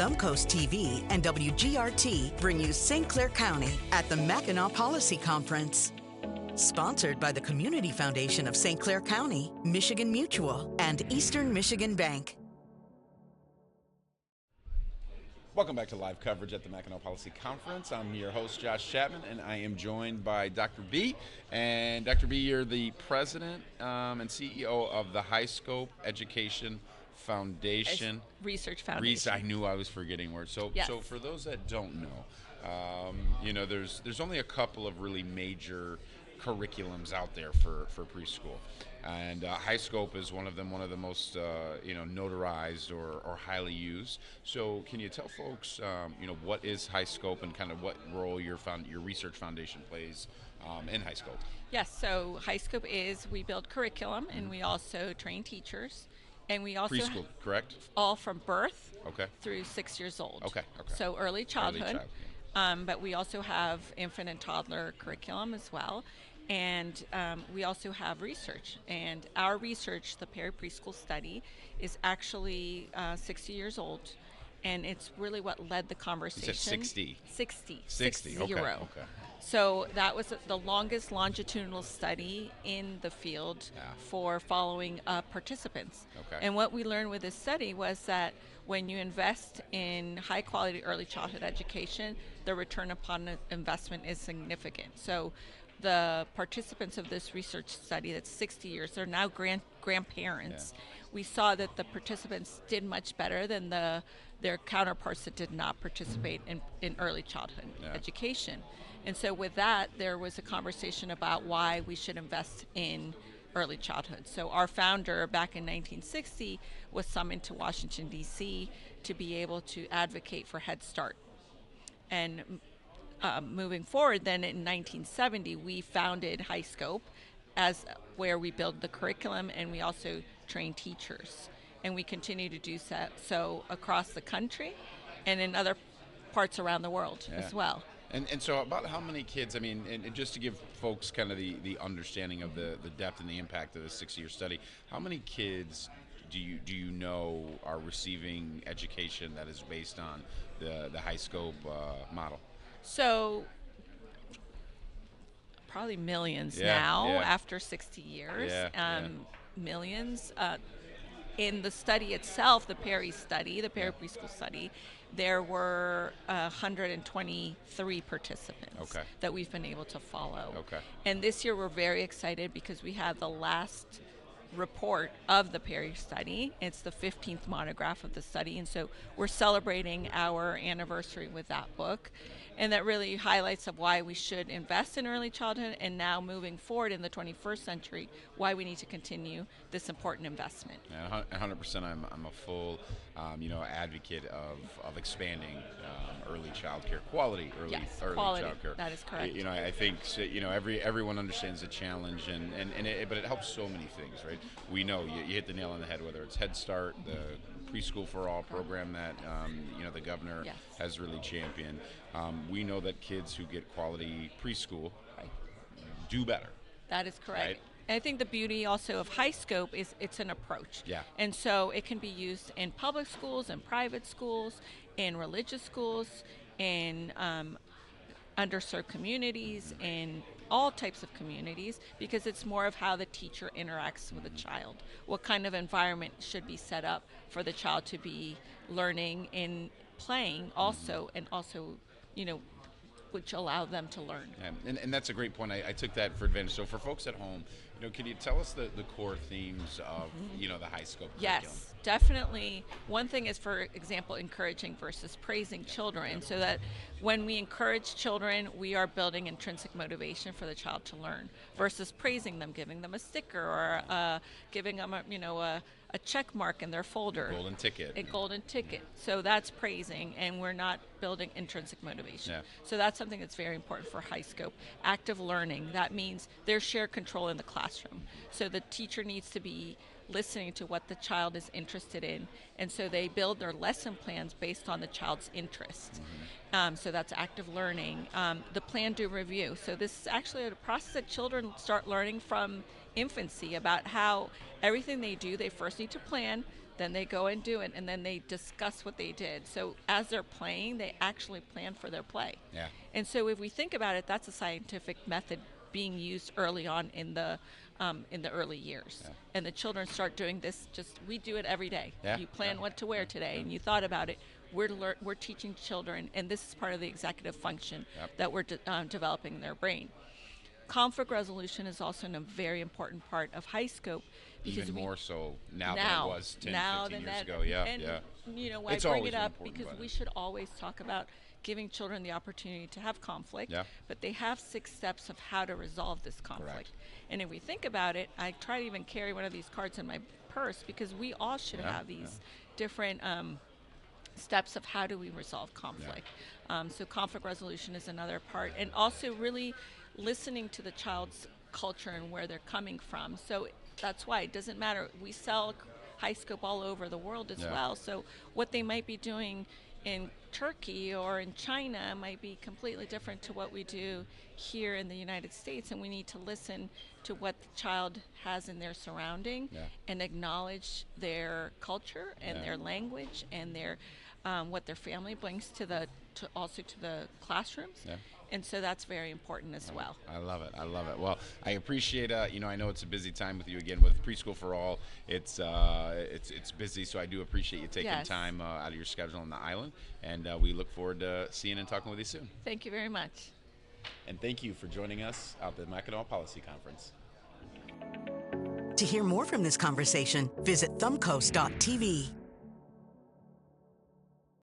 Thumbcoast TV and WGRT bring you St. Clair County at the Mackinac Policy Conference. Sponsored by the Community Foundation of St. Clair County, Michigan Mutual, and Eastern Michigan Bank. Welcome back to live coverage at the Mackinac Policy Conference. I'm your host, Josh Chapman, and I am joined by Dr. B. And Dr. B, you're the president and CEO of the HighScope Education Foundation. Research Foundation. I knew I was forgetting words. So, yes. So for those that don't know, there's only a couple of really major curriculums out there for preschool. And HighScope is one of them, one of the most notarized or highly used. So can you tell folks, what is HighScope and kind of what role your research foundation plays in HighScope? Yes, so HighScope is, we build curriculum and we also train teachers. And we also preschool, correct? All from birth through 6 years old. Okay. So early childhood. But we also have infant and toddler curriculum as well. And we also have research. And our research, the Preschool Study, is actually 60 years old. And it's really what led the conversation. You said 60? 60. 60, okay. So that was the longest longitudinal study in the field for following participants. Okay. And what we learned with this study was that when you invest in high quality early childhood education, the return upon investment is significant. So the participants of this research study, that's 60 years, they're now grandparents. Yeah. We saw that the participants did much better than their counterparts that did not participate in early childhood education. And so with that, there was a conversation about why we should invest in early childhood. So our founder back in 1960 was summoned to Washington, D.C. to be able to advocate for Head Start. And moving forward, then in 1970, we founded HighScope as where we build the curriculum and we also train teachers. And we continue to do so across the country and in other parts around the world as well. And so about how many kids, and just to give folks kind of the understanding of the depth and the impact of the 6-year study, how many kids do you know are receiving education that is based on the HighScope model? So probably millions now after 60 years. Millions. In the study itself, the Preschool Study, there were 123 participants that we've been able to follow. And this year we're very excited because we have the last report of the Perry study. It's the 15th monograph of the study, and so we're celebrating our anniversary with that book. And that really highlights of why we should invest in early childhood, and now moving forward in the 21st century, why we need to continue this important investment. Yeah, 100%. I'm a full, advocate of expanding early child care, quality early child care. That is correct. I think everyone understands the challenge, but it helps so many things, right? We know you hit the nail on the head, whether it's Head Start, the Preschool for All program that the governor has really championed. We know that kids who get quality preschool do better. That is correct. Right? And I think the beauty also of HighScope is it's an approach. Yeah. And so it can be used in public schools, in private schools, in religious schools, in underserved communities, in all types of communities, because it's more of how the teacher interacts with the child. What kind of environment should be set up for the child to be learning and playing also, and also, which allow them to learn. Yeah, and that's a great point. I took that for advantage. So for folks at home, can you tell us the core themes of, the HighScope curriculum? Yes, definitely. One thing is, for example, encouraging versus praising children, so that when we encourage children, we are building intrinsic motivation for the child to learn, versus praising them, giving them a sticker or giving them a check mark in their folder. Golden ticket. A golden ticket. So that's praising, and we're not building intrinsic motivation. Yeah. So that's something that's very important for HighScope. Active learning, that means there's shared control in the classroom. So the teacher needs to be listening to what the child is interested in, and so they build their lesson plans based on the child's interest. So that's active learning. The plan, do, review. So this is actually a process that children start learning from infancy about how everything they do, they first need to plan, then they go and do it, and then they discuss what they did. So as they're playing, they actually plan for their play. Yeah. And so if we think about it, that's a scientific method being used early on in the early years. Yeah. And the children start doing this, we do it every day. Yeah. You plan Yeah. what to wear today, and you thought about it. We're teaching children, and this is part of the executive function Yep. that we're developing in their brain. Conflict resolution is also a very important part of HighScope. Even more so now than it was 10, 15 years ago. Yeah, and, yeah. You know, It's I bring always it up important, because but we should always talk about giving children the opportunity to have conflict, Yeah. but they have 6 steps of how to resolve this conflict. Correct. And if we think about it, I try to even carry one of these cards in my purse because we all should Yeah, have these different steps of how do we resolve conflict. So conflict resolution is another part, and also really listening to the child's culture and where they're coming from. So that's why it doesn't matter. We sell HighScope all over the world as Yeah. well. So what they might be doing in Turkey or in China might be completely different to what we do here in the United States, and we need to listen to what the child has in their surrounding Yeah. and acknowledge their culture and Yeah. their language and their what their family brings to the classrooms. Yeah. And so that's very important as well. I love it. I love it. Well, I appreciate. I know it's a busy time with you again with Preschool for All. It's busy, so I do appreciate you taking Yes. time out of your schedule on the island, and we look forward to seeing and talking with you soon. Thank you very much. And thank you for joining us at the Mackinac Policy Conference. To hear more from this conversation, visit thumbcoast.tv.